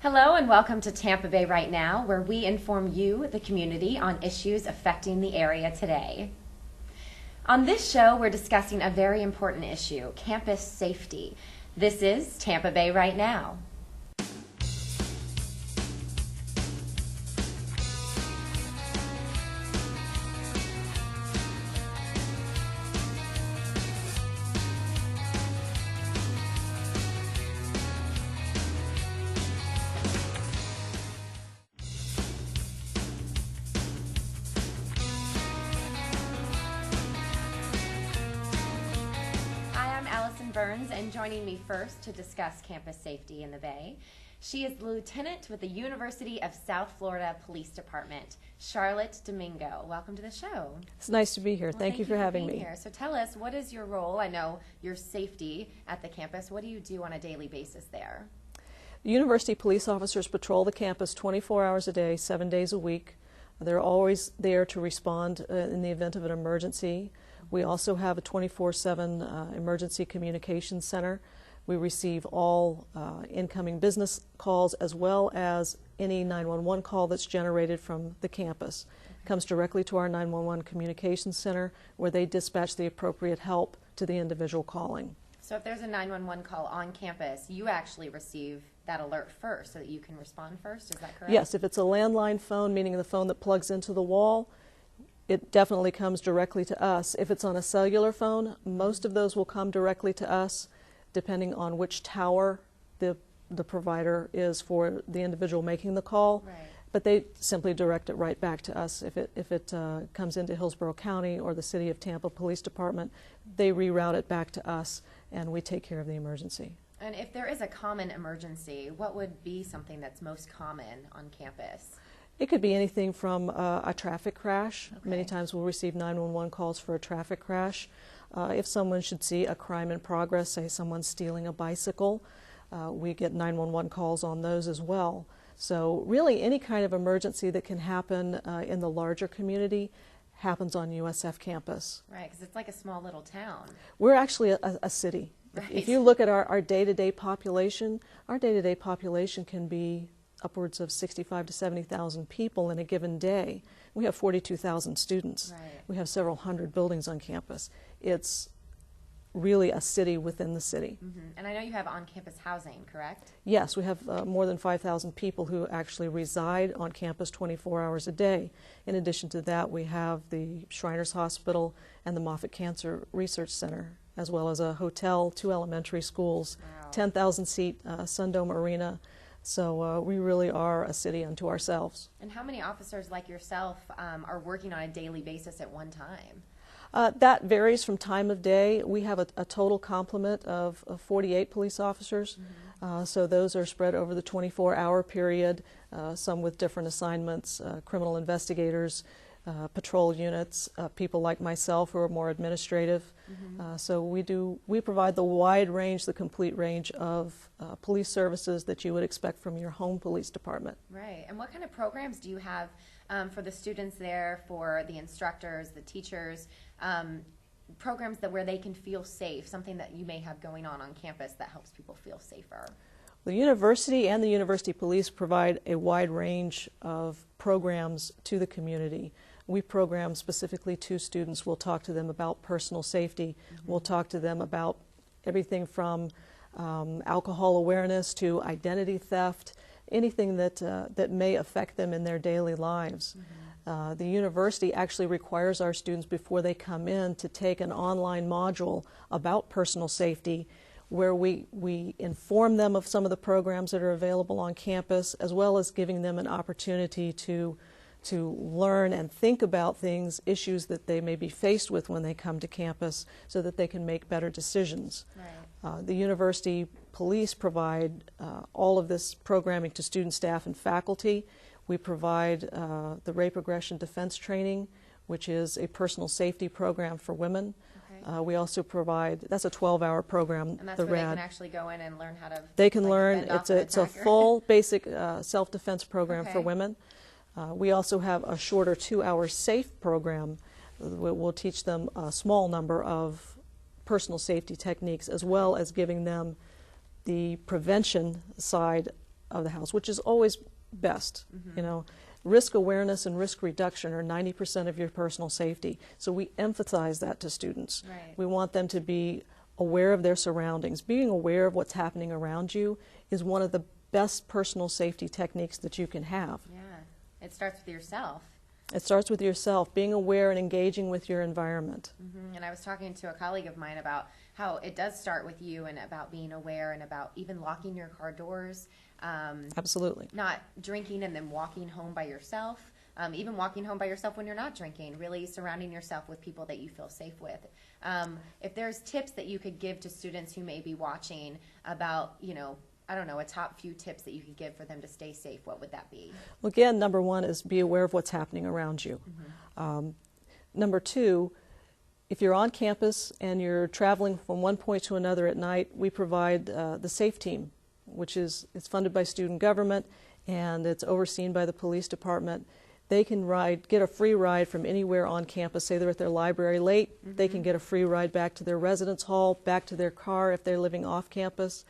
Hello and welcome to Tampa Bay Right Now, where we inform you, the community, on issues affecting the area today. On this show, we're discussing a very important issue, campus safety. This is Tampa Bay Right Now. Burns, and joining me first to discuss campus safety in the Bay, she is the lieutenant with the University of South Florida Police Department, Charlotte Domingo. Welcome to the show. It's nice to be here. Well, thank you for having me. Here. So tell us, what is your role? I know your safety at the campus. What do you do on a daily basis there? The university police officers patrol the campus 24 hours a day, 7 days a week. They're always there to respond in the event of an emergency. We also have a 24/7 emergency communications center. We receive all incoming business calls as well as any 911 call that's generated from the campus. It comes directly to our 911 communications center where they dispatch the appropriate help to the individual calling. So if there's a 911 call on campus, you actually receive that alert first so that you can respond first, is that correct? Yes, if it's a landline phone, meaning the phone that plugs into the wall, it definitely comes directly to us. If it's on a cellular phone, most of those will come directly to us, depending on which tower the provider is for the individual making the call. Right. But they simply direct it right back to us. If it comes into Hillsborough County or the City of Tampa Police Department, they reroute it back to us, and we take care of the emergency. And if there is a common emergency, what would be something that's most common on campus? It could be anything from a traffic crash. Okay. Many times we'll receive 911 calls for a traffic crash. If someone should see a crime in progress, say someone's stealing a bicycle, we get 911 calls on those as well. So really any kind of emergency that can happen in the larger community happens on USF campus. Right, because it's like a small little town. We're actually a city. Right. If you look at our day-to-day population, our day-to-day population can be upwards of 65 to 70,000 people in a given day. We have 42,000 students. Right. We have several hundred buildings on campus. It's really a city within the city. Mm-hmm. And I know you have on-campus housing, correct? Yes, we have more than 5,000 people who actually reside on campus 24 hours a day. In addition to that, we have the Shriners Hospital and the Moffitt Cancer Research Center, as well as a hotel, 2 elementary schools, Wow. 10,000-seat Sundome Arena. So we really are a city unto ourselves. And how many officers like yourself are working on a daily basis at one time? That varies from time of day. We have a total complement of 48 police officers. Mm-hmm. So those are spread over the 24-hour period, some with different assignments, criminal investigators, patrol units, people like myself who are more administrative. Mm-hmm. So we provide the wide range, the complete range of police services that you would expect from your home police department. Right. And what kind of programs do you have for the students there, for the instructors, the teachers, programs where they can feel safe, something that you may have going on campus that helps people feel safer? The university and the university police provide a wide range of programs to the community. We program specifically to students. We'll talk to them about personal safety. Mm-hmm. We'll talk to them about everything from alcohol awareness to identity theft, anything that may affect them in their daily lives. Mm-hmm. The university actually requires our students before they come in to take an online module about personal safety, where we inform them of some of the programs that are available on campus, as well as giving them an opportunity to learn and think about things, issues that they may be faced with when they come to campus, so that they can make better decisions. Right. The university police provide all of this programming to student, staff, and faculty. We provide the rape aggression defense training, which is a personal safety program for women. Okay. We also provide, that's a 12-hour program. And that's where they can actually go in and learn how to... They can learn, it's a full basic self-defense program for women. We also have a shorter 2-hour SAFE program. We'll teach them a small number of personal safety techniques, as well as giving them the prevention side of the house, which is always best. You know, risk awareness and risk reduction are 90% of your personal safety. So we emphasize that to students. Right. We want them to be aware of their surroundings. Being aware of what's happening around you is one of the best personal safety techniques that you can have. Yeah, it starts with yourself. It starts with yourself, being aware and engaging with your environment. And I was talking to a colleague of mine about how it does start with you and about being aware and about even locking your car doors. Absolutely. Not drinking and then walking home by yourself. Even walking home by yourself when you're not drinking, really surrounding yourself with people that you feel safe with. If there's tips that you could give to students who may be watching about, you know, I don't know, a top few tips that you could give for them to stay safe, what would that be? Well, again, number one is be aware of what's happening around you. Number two, if you're on campus and you're traveling from one point to another at night, we provide the SAFE team, which is it's funded by student government and it's overseen by the police department. They can get a free ride from anywhere on campus. Say they're at their library late, they can get a free ride back to their residence hall, back to their car if they're living off campus.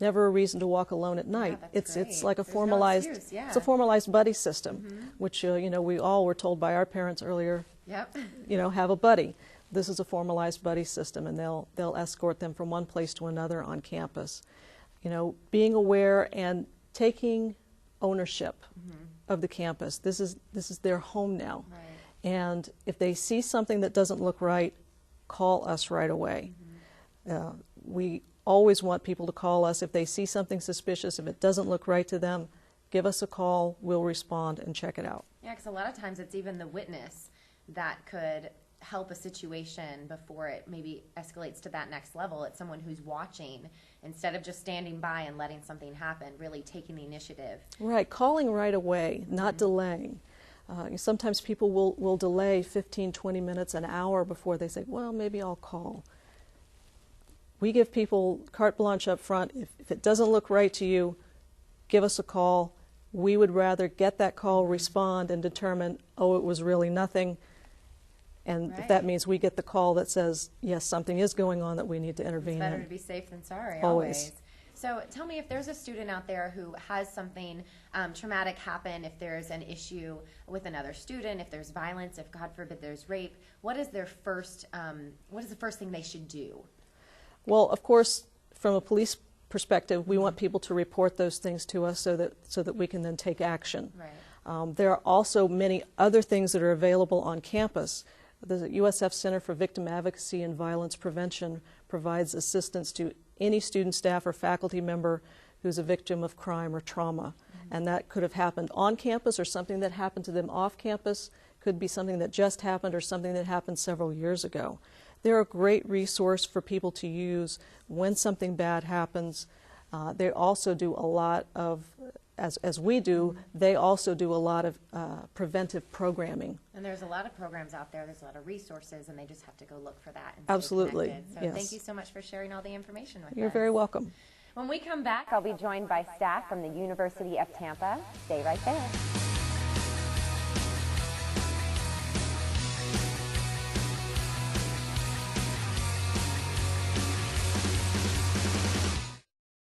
Never a reason to walk alone at night. Yeah, it's like a There's formalized no excuse, yeah. It's a formalized buddy system, which you know, we all were told by our parents earlier. Yep. You know, have a buddy. This is a formalized buddy system, and they'll escort them from one place to another on campus. You know, being aware and taking ownership of the campus. This is their home now. Right. And if they see something that doesn't look right, call us right away. We always want people to call us if they see something suspicious. If it doesn't look right to them, give us a call. We'll respond and check it out. Yeah, because a lot of times it's even the witness that could help a situation before it maybe escalates to that next level. It's someone who's watching instead of just standing by and letting something happen, really taking the initiative. Right, calling right away, not delaying. Sometimes people will delay 15, 20 minutes, an hour before they say, well, maybe I'll call. We give people carte blanche up front. If it doesn't look right to you, give us a call. We would rather get that call, respond, and determine, oh, it was really nothing. And if that means we get the call that says, yes, something is going on that we need to intervene in. It's better to be safe than sorry, Always. always. So tell me, if there's a student out there who has something traumatic happen, if there's an issue with another student, if there's violence, if God forbid there's rape, what is the first thing they should do? Well, of course, from a police perspective, we want people to report those things to us so that we can then take action. Right. There are also many other things that are available on campus. The USF Center for Victim Advocacy and Violence Prevention provides assistance to any student, staff, or faculty member who's a victim of crime or trauma. And that could have happened on campus or something that happened to them off campus, could be something that just happened or something that happened several years ago. They're a great resource for people to use when something bad happens. They also do a lot of, as we do, they also do a lot of preventive programming. And there's a lot of programs out there, there's a lot of resources, and they just have to go look for that and Absolutely. stay connected. So yes. Thank you so much for sharing all the information with us. You're very welcome. When we come back, I'll be joined by staff from the University of Tampa. Stay right there.